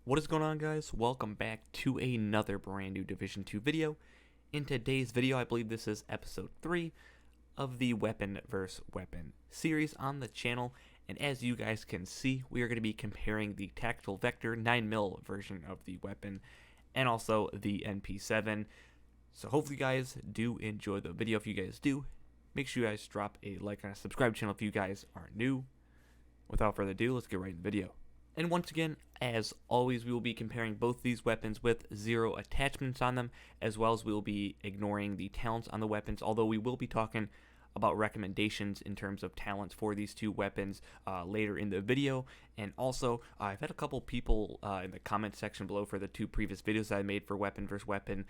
What is going on, guys? Welcome back to another brand new Division 2 video. In today's video, I believe this is episode 3 of the Weapon vs. Weapon series on the channel. And as you guys can see, we are going to be comparing the Tactical Vector 9mm version of the weapon and also the MP7. So hopefully you guys do enjoy the video. If you guys do, make sure you guys drop a like and a subscribe channel if you guys are new. Without further ado, let's get right in the video. And once again, as always, we will be comparing both these weapons with 0 attachments on them, as well as we will be ignoring the talents on the weapons, although we will be talking about recommendations in terms of talents for these two weapons later in the video. And also, I've had a couple people in the comment section below for the two previous videos that I made for Weapon vs. Weapon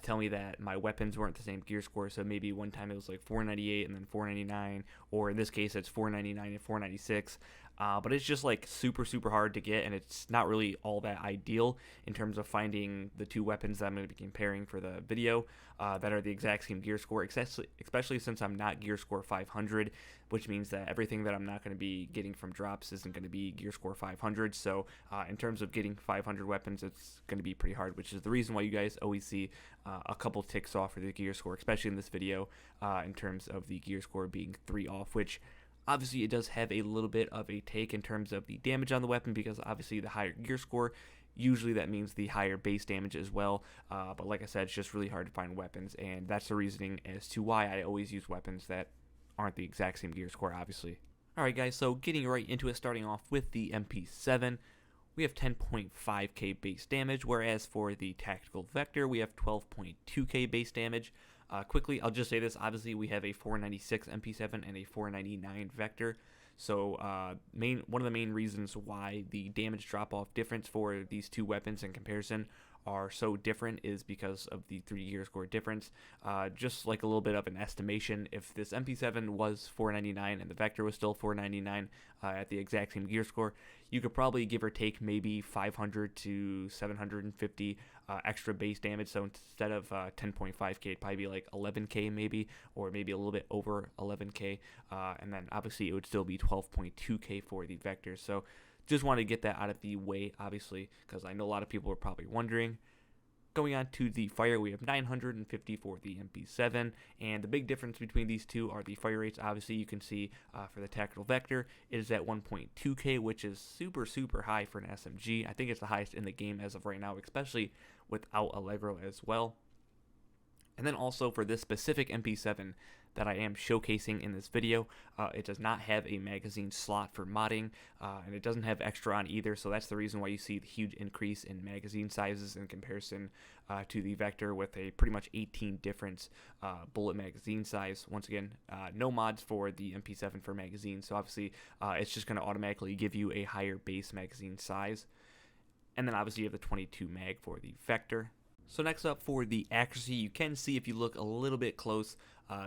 tell me that my weapons weren't the same gear score, so maybe one time it was like 498 and then 499, or in this case it's 499 and 496. But it's just like super hard to get, and it's not really all that ideal in terms of finding the two weapons that I'm going to be comparing for the video that are the exact same gear score, especially since I'm not gear score 500, which means that everything that I'm not going to be getting from drops isn't going to be gear score 500. So in terms of getting 500 weapons, it's going to be pretty hard, which is the reason why you guys always see a couple ticks off for the gear score, especially in this video, in terms of the gear score being 3 off, which obviously it does have a little bit of a take in terms of the damage on the weapon, because obviously the higher gear score, usually that means the higher base damage as well. But like I said, it's just really hard to find weapons, and that's the reasoning as to why I always use weapons that aren't the exact same gear score, obviously. Alright guys, so getting right into it, starting off with the MP7, we have 10.5k base damage, whereas for the Tactical Vector, we have 12.2k base damage. Quickly, I'll just say this, obviously we have a 496 MP7 and a 499 Vector. So one of the main reasons why the damage drop-off difference for these two weapons in comparison are so different is because of the 3 gear score difference. Just like a little bit of an estimation, if this MP7 was 499 and the Vector was still 499 at the exact same gear score, you could probably give or take maybe 500 to 750 extra base damage. So instead of 10.5k, it'd probably be like 11k maybe, or maybe a little bit over 11k. And then obviously it would still be 12.2k for the Vector. So just wanted to get that out of the way, obviously, because I know a lot of people are probably wondering. Going on to the fire, we have 950 for the MP7, and the big difference between these two are the fire rates. Obviously, you can see for the Tactical Vector, it is at 1.2k, which is super high for an SMG. I think it's the highest in the game as of right now, especially without Allegro as well. And then also for this specific MP7 that I am showcasing in this video, it does not have a magazine slot for modding, and it doesn't have extra on either, so that's the reason why you see the huge increase in magazine sizes in comparison to the Vector, with a pretty much 18 difference bullet magazine size. Once again, no mods for the MP7 for magazines, so obviously it's just going to automatically give you a higher base magazine size. And then obviously you have the 22 mag for the Vector. So next up, for the accuracy, you can see if you look a little bit close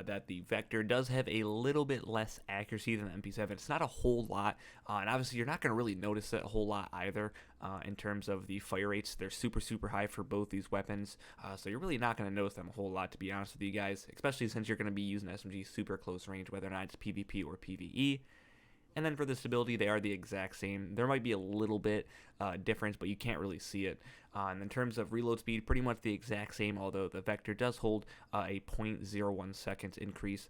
that the Vector does have a little bit less accuracy than the MP7. It's not a whole lot, and obviously you're not going to really notice it a whole lot either in terms of the fire rates. They're super high for both these weapons, so you're really not going to notice them a whole lot, to be honest with you guys, especially since you're going to be using SMG super close range, whether or not it's PvP or PvE. And then for the stability, they are the exact same. There might be a little bit difference, but you can't really see it. And in terms of reload speed, pretty much the exact same, although the Vector does hold a 0.01 seconds increase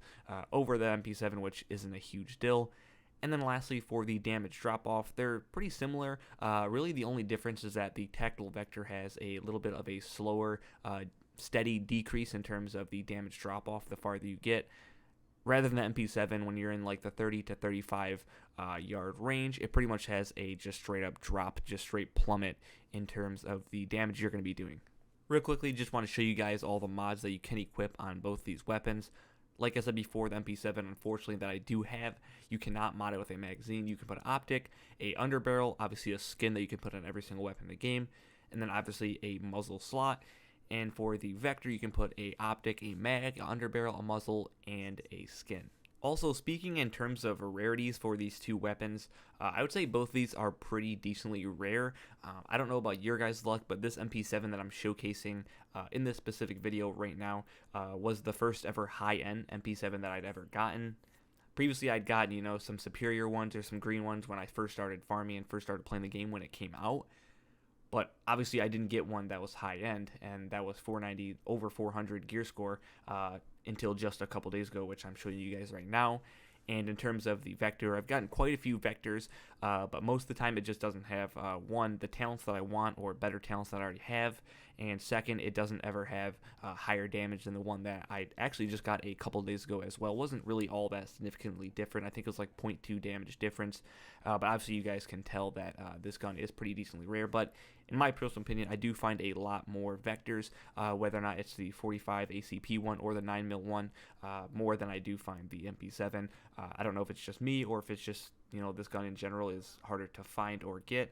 over the MP7, which isn't a huge deal. And then lastly, for the damage drop-off, they're pretty similar. Really, the only difference is that the Tactical Vector has a little bit of a slower, steady decrease in terms of the damage drop-off the farther you get. Rather than the MP7, when you're in like the 30 to 35 yard range, it pretty much has a just straight up drop, just straight plummet in terms of the damage you're going to be doing. Real quickly, just want to show you guys all the mods that you can equip on both these weapons. Like I said before, the MP7, unfortunately, that I do have, you cannot mod it with a magazine. You can put an optic, a underbarrel, obviously a skin that you can put on every single weapon in the game, and then obviously a muzzle slot. And for the Vector, you can put a optic, a mag, an underbarrel, a muzzle, and a skin. Also, speaking in terms of rarities for these two weapons, I would say both of these are pretty decently rare. I don't know about your guys' luck, but this MP7 that I'm showcasing in this specific video right now was the first ever high-end MP7 that I'd ever gotten. Previously, I'd gotten, you know, some superior ones or some green ones when I first started farming and first started playing the game when it came out. But obviously I didn't get one that was high end, and that was 490 over 400 gear score until just a couple days ago, which I'm showing you guys right now. And in terms of the vector, I've gotten quite a few vectors, but most of the time it just doesn't have, one, the talents that I want or better talents that I already have, and second, it doesn't ever have higher damage than the one that I actually just got a couple days ago as well. It wasn't really all that significantly different. I think it was like 0.2 damage difference, but obviously you guys can tell that this gun is pretty decently rare. But in my personal opinion, I do find a lot more vectors, whether or not it's the 45 ACP one or the 9mm one, more than I do find the MP7. I don't know if it's just me or if it's just, this gun in general is harder to find or get,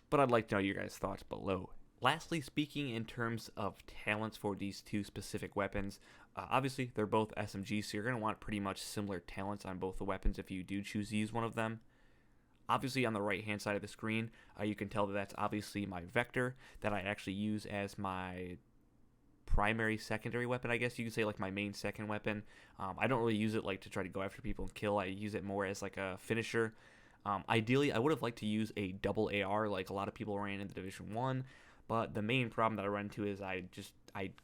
but I'd like to know your guys' thoughts below. Lastly, speaking in terms of talents for these two specific weapons, obviously they're both SMGs, so you're going to want pretty much similar talents on both the weapons if you do choose to use one of them. Obviously on the right hand side of the screen, you can tell that that's obviously my vector that I actually use as my primary secondary weapon, I guess you could say, like my main second weapon. I don't really use it like to try to go after people and kill. I use it more as like a finisher. Ideally I would have liked to use a double AR like a lot of people ran in the Division 1, but the main problem that I run into is I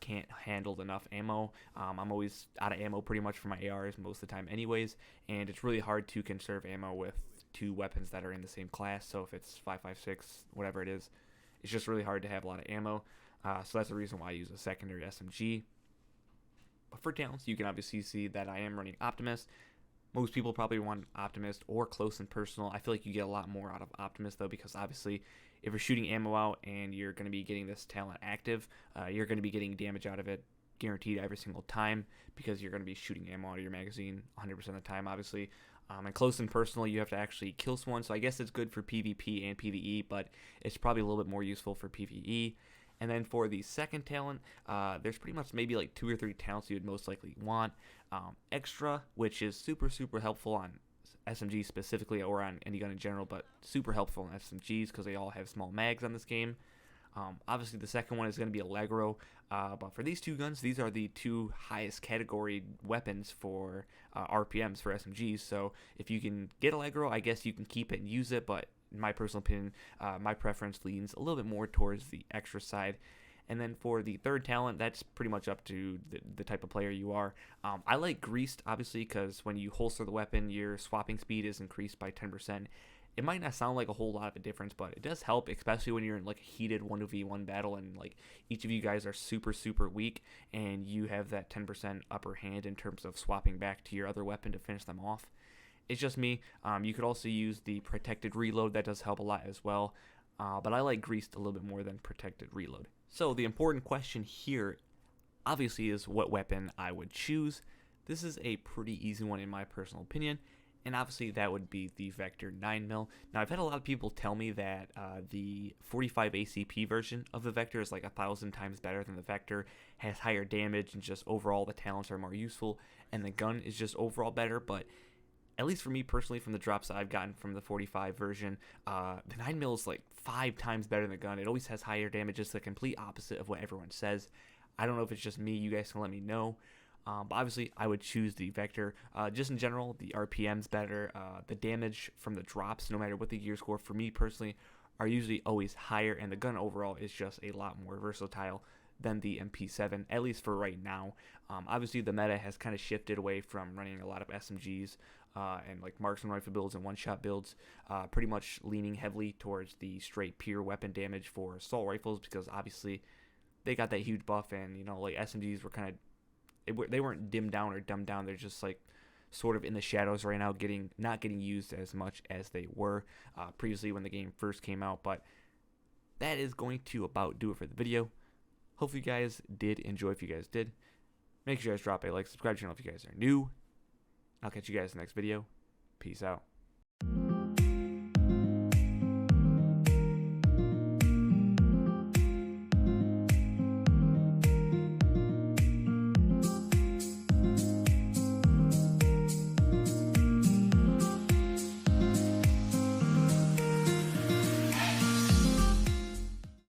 can't handle .enough ammo. I'm always out of ammo pretty much for my ARs most of the time anyways, and it's really hard to conserve ammo with two weapons that are in the same class. So if it's 5.56, whatever it is, it's just really hard to have a lot of ammo. So that's the reason why I use a secondary SMG. But for talents, you can obviously see that I am running Optimist. Most people probably want Optimist or Close and Personal. I feel like you get a lot more out of Optimist though, because obviously if you're shooting ammo out and you're going to be getting this talent active, you're going to be getting damage out of it guaranteed every single time, because you're going to be shooting ammo out of your magazine 100% of the time, obviously. And Close and Personal, you have to actually kill someone, so I guess it's good for PvP and PvE, but it's probably a little bit more useful for PvE. And then for the second talent, there's pretty much maybe like 2 or 3 talents you would most likely want. Extra, which is super helpful on SMGs specifically, or on any gun in general, but super helpful on SMGs because they all have small mags on this game. Obviously the second one is going to be Allegro, but for these two guns, these are the two highest category weapons for RPMs for SMGs, so if you can get Allegro, I guess you can keep it and use it, but in my personal opinion, my preference leans a little bit more towards the extra side. And then for the third talent, that's pretty much up to the type of player you are. I like Greased, obviously, because when you holster the weapon, your swapping speed is increased by 10%. It might not sound like a whole lot of a difference, but it does help, especially when you're in like a heated 1v1 battle and like each of you guys are super weak and you have that 10% upper hand in terms of swapping back to your other weapon to finish them off. It's just me. You could also use the protected reload. That does help a lot as well. But I like Greased a little bit more than protected reload. So the important question here obviously is what weapon I would choose. This is a pretty easy one in my personal opinion, and obviously that would be the Vector 9mm. Now I've had a lot of people tell me that the 45 ACP version of the Vector is like 1,000 times better than the Vector, has higher damage, and just overall the talents are more useful, and the gun is just overall better. But at least for me personally, from the drops that I've gotten from the 45 version, the 9mm is like 5 times better than the gun. It always has higher damage. It's the complete opposite of what everyone says. I don't know if it's just me. You guys can let me know. But obviously, I would choose the Vector. Just in general, the RPM's better. The damage from the drops, no matter what the gear score, for me personally, are usually always higher. And the gun overall is just a lot more versatile than the MP7, at least for right now. Obviously, the meta has kind of shifted away from running a lot of SMGs and like marksman rifle builds and one-shot builds, pretty much leaning heavily towards the straight pure weapon damage for assault rifles, because obviously they got that huge buff, and like SMGs were kind of, they weren't dimmed down or dumbed down. They're just like sort of in the shadows right now, not getting used as much as they were previously when the game first came out. But that is going to about do it for the video. Hopefully you guys did enjoy. If you guys did, make sure you guys drop a like, subscribe to the channel if you guys are new. I'll catch you guys in the next video. Peace out.